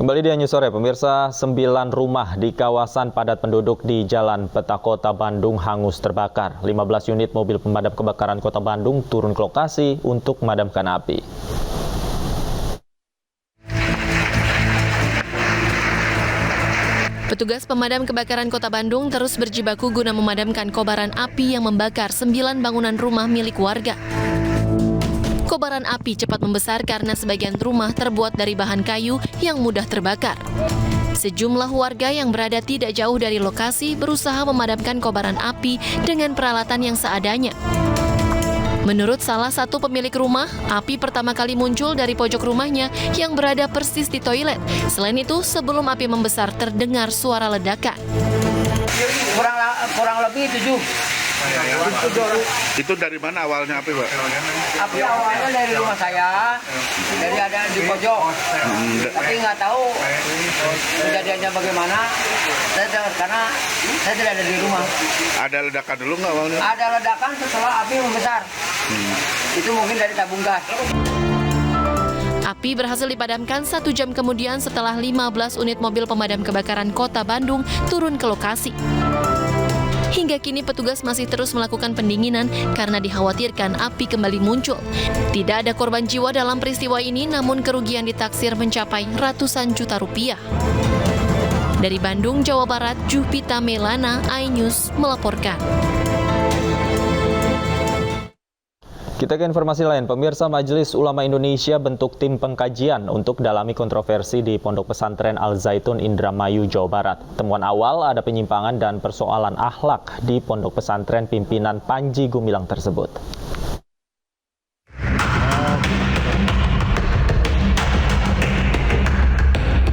Kembali di News Sore, pemirsa, 9 rumah di kawasan padat penduduk di Jalan Peta Kota Bandung hangus terbakar. 15 unit mobil pemadam kebakaran Kota Bandung turun ke lokasi untuk memadamkan api. Petugas pemadam kebakaran Kota Bandung terus berjibaku guna memadamkan kobaran api yang membakar 9 bangunan rumah milik warga. Kobaran api cepat membesar karena sebagian rumah terbuat dari bahan kayu yang mudah terbakar. Sejumlah warga yang berada tidak jauh dari lokasi berusaha memadamkan kobaran api dengan peralatan yang seadanya. Menurut salah satu pemilik rumah, api pertama kali muncul dari pojok rumahnya yang berada persis di toilet. Selain itu, sebelum api membesar terdengar suara ledakan. Kurang lebih 7. Itu dari mana awalnya api, Pak? Api awalnya dari rumah saya, dari ada di pojok. Tapi nggak tahu kejadiannya bagaimana. Karena saya tidak ada di rumah. Ada ledakan dulu nggak awalnya? Ada ledakan setelah api membesar. Itu mungkin dari tabung gas. Api berhasil dipadamkan 1 jam kemudian setelah 15 unit mobil pemadam kebakaran Kota Bandung turun ke lokasi. Hingga kini petugas masih terus melakukan pendinginan karena dikhawatirkan api kembali muncul. Tidak ada korban jiwa dalam peristiwa ini, namun kerugian ditaksir mencapai ratusan juta rupiah. Dari Bandung, Jawa Barat, Jupita Melana, iNews melaporkan. Kita ke informasi lain, pemirsa, Majelis Ulama Indonesia bentuk tim pengkajian untuk dalami kontroversi di Pondok Pesantren Al-Zaitun Indramayu, Jawa Barat. Temuan awal ada penyimpangan dan persoalan akhlak di Pondok Pesantren pimpinan Panji Gumilang tersebut.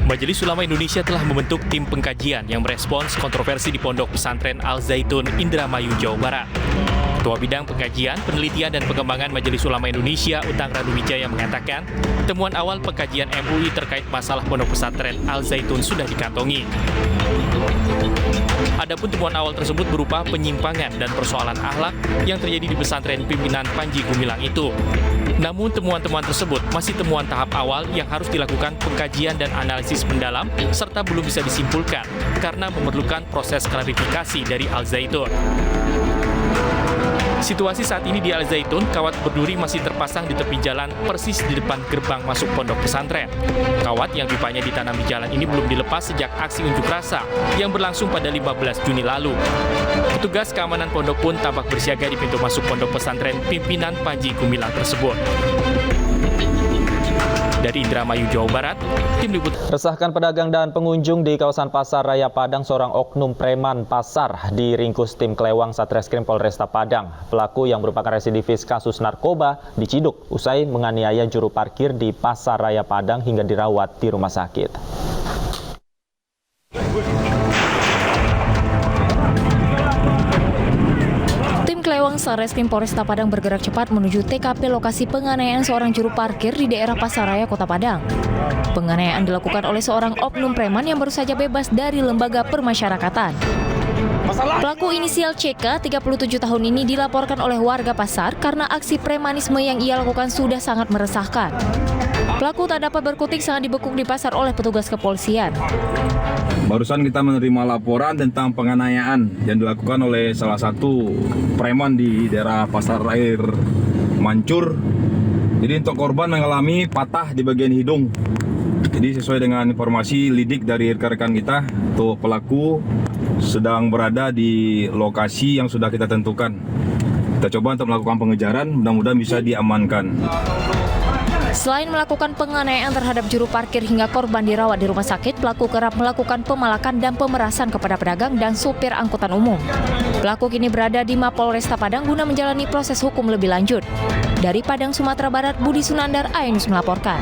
Majelis Ulama Indonesia telah membentuk tim pengkajian yang merespons kontroversi di Pondok Pesantren Al-Zaitun Indramayu, Jawa Barat. Ketua Bidang Pengkajian, Penelitian, dan Pengembangan Majelis Ulama Indonesia, Utang Raduwijaya, mengatakan temuan awal pengkajian MUI terkait masalah Pondok Pesantren Al-Zaitun sudah dikantongi. Adapun temuan awal tersebut berupa penyimpangan dan persoalan akhlak yang terjadi di pesantren pimpinan Panji Gumilang itu. Namun temuan-temuan tersebut masih temuan tahap awal yang harus dilakukan pengkajian dan analisis mendalam serta belum bisa disimpulkan karena memerlukan proses klarifikasi dari Al-Zaitun. Situasi saat ini di Al-Zaitun, kawat berduri masih terpasang di tepi jalan persis di depan gerbang masuk pondok pesantren. Kawat yang pipanya ditanam di jalan ini belum dilepas sejak aksi unjuk rasa yang berlangsung pada 15 Juni lalu. Petugas keamanan pondok pun tampak bersiaga di pintu masuk pondok pesantren pimpinan Panji Gumilang tersebut. Dari Indramayu, Jawa Barat, Tim Liputan. Resahkan pedagang dan pengunjung di kawasan Pasar Raya Padang, seorang oknum preman pasar diringkus tim Kelewang Satreskrim Polresta Padang. Pelaku yang merupakan residivis kasus narkoba diciduk usai menganiaya juru parkir di Pasar Raya Padang hingga dirawat di rumah sakit. Kelewang Satreskrim Polresta Padang bergerak cepat menuju TKP lokasi penganiayaan seorang juru parkir di daerah Pasaraya, Kota Padang. Penganiayaan dilakukan oleh seorang oknum preman yang baru saja bebas dari lembaga permasyarakatan. Pelaku inisial CK, 37 tahun ini dilaporkan oleh warga pasar karena aksi premanisme yang ia lakukan sudah sangat meresahkan. Pelaku tak dapat berkutik saat dibekuk di pasar oleh petugas kepolisian. Barusan kita menerima laporan tentang penganiayaan yang dilakukan oleh salah satu preman di daerah Pasar Air Mancur. Jadi untuk korban mengalami patah di bagian hidung. Jadi sesuai dengan informasi lidik dari rekan-rekan kita, untuk pelaku sedang berada di lokasi yang sudah kita tentukan. Kita coba untuk melakukan pengejaran, mudah-mudahan bisa diamankan. Selain melakukan penganiayaan terhadap juru parkir hingga korban dirawat di rumah sakit, pelaku kerap melakukan pemalakan dan pemerasan kepada pedagang dan supir angkutan umum. Pelaku kini berada di Mapolresta Padang guna menjalani proses hukum lebih lanjut. Dari Padang, Sumatera Barat, Budi Sunandar, iNews melaporkan.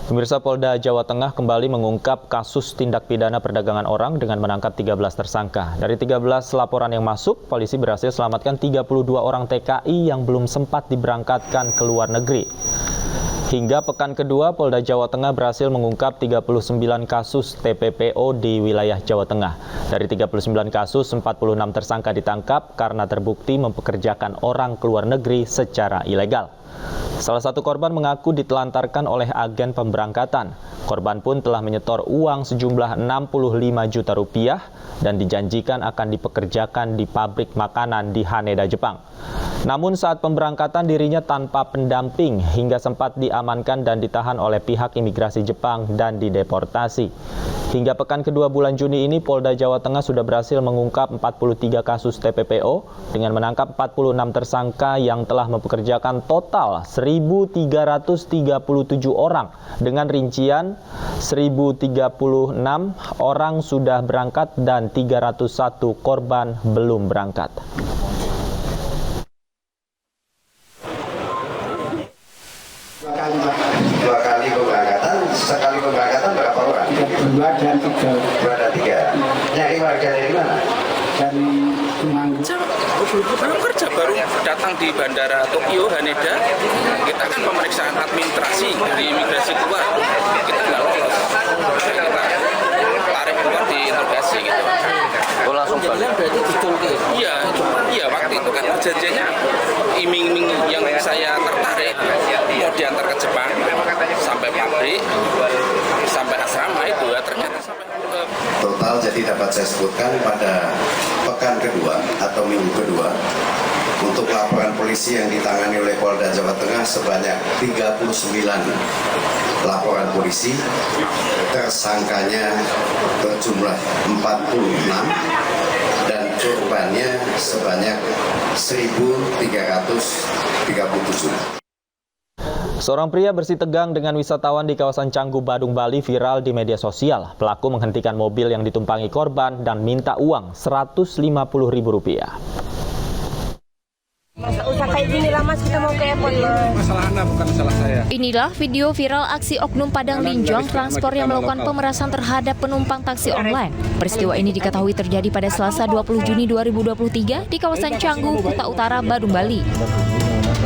Pemirsa, Polda Jawa Tengah kembali mengungkap kasus tindak pidana perdagangan orang dengan menangkap 13 tersangka. Dari 13 laporan yang masuk, polisi berhasil selamatkan 32 orang TKI yang belum sempat diberangkatkan ke luar negeri. Hingga pekan kedua, Polda Jawa Tengah berhasil mengungkap 39 kasus TPPO di wilayah Jawa Tengah. Dari 39 kasus, 46 tersangka ditangkap karena terbukti mempekerjakan orang keluar negeri secara ilegal. Salah satu korban mengaku ditelantarkan oleh agen pemberangkatan. Korban pun telah menyetor uang sejumlah 65 juta rupiah dan dijanjikan akan dipekerjakan di pabrik makanan di Haneda, Jepang. Namun saat pemberangkatan dirinya tanpa pendamping hingga sempat diamankan dan ditahan oleh pihak imigrasi Jepang dan dideportasi. Hingga pekan kedua bulan Juni ini, Polda Jawa Tengah sudah berhasil mengungkap 43 kasus TPPO dengan menangkap 46 tersangka yang telah mempekerjakan total 1.337 orang dengan rincian 1.036 orang sudah berangkat dan 301 korban belum berangkat. Dua kali pemberangkatan, sekali pemberangkatan berapa orang? 2 dan 3. 2 dan 3. Nyari warga dari mana? Dari Temanggung. Baru kerja, baru datang di Bandara Tokyo, Haneda. Kita kan pemeriksaan administrasi di imigrasi keluar. Kita nggak lolos. Kita tarik keluar di interogasi gitu. Oh, langsung balik. Berarti diculki. Iya, waktu itu kan perjanjiannya iming-iming yang saya tertarik mau diantar ke Jepang sampai pabrik, sampai asrama itu ya ternyata sampai ke Total jadi dapat saya sebutkan pada pekan kedua atau minggu kedua untuk laporan polisi yang ditangani oleh Polda Jawa Tengah sebanyak 39 laporan polisi, tersangkanya berjumlah 46 dan korbannya sebanyak 1.337. Seorang pria bersih tegang dengan wisatawan di kawasan Canggu, Badung, Bali viral di media sosial. Pelaku menghentikan mobil yang ditumpangi korban dan minta uang Rp150.000. Usah kayak gini lah mas, kita mau ke airport mas. Masalah Anda bukan masalah saya. Inilah video viral aksi oknum Padang Linjong Transport yang melakukan pemerasan terhadap penumpang taksi online. Peristiwa ini diketahui terjadi pada Selasa 20 Juni 2023 di kawasan Canggu, Kuta Utara, Badung, Bali.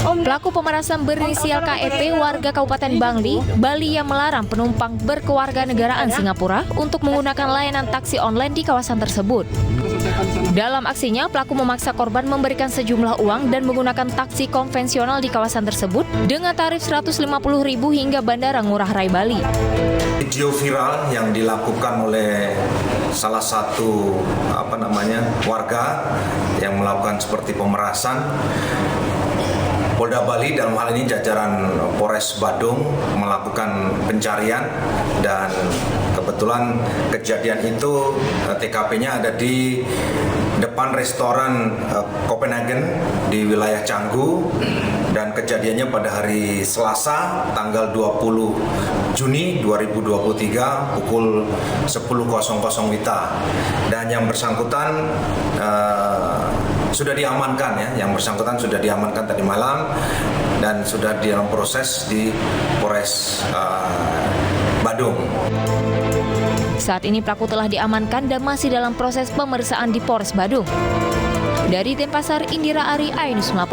Pelaku pemerasan berinisial KEP warga Kabupaten Bangli, Bali yang melarang penumpang berkewarganegaraan Singapura untuk menggunakan layanan taksi online di kawasan tersebut. Dalam aksinya, pelaku memaksa korban memberikan sejumlah uang dan menggunakan taksi konvensional di kawasan tersebut dengan tarif Rp150.000 hingga Bandara Ngurah Rai Bali. Video viral yang dilakukan oleh salah satu warga yang melakukan seperti pemerasan. Polda Bali dalam hal ini jajaran Polres Badung melakukan pencarian dan kebetulan kejadian itu TKP-nya ada di depan restoran Copenhagen di wilayah Canggu dan kejadiannya pada hari Selasa tanggal 20 Juni 2023 pukul 10.00 WITA dan yang bersangkutan sudah diamankan ya, yang bersangkutan sudah diamankan tadi malam dan sudah dalam proses di Polres Badung. Saat ini pelaku telah diamankan dan masih dalam proses pemeriksaan di Polres Badung. Dari Denpasar, Indira Ari, Ainus melaporkan.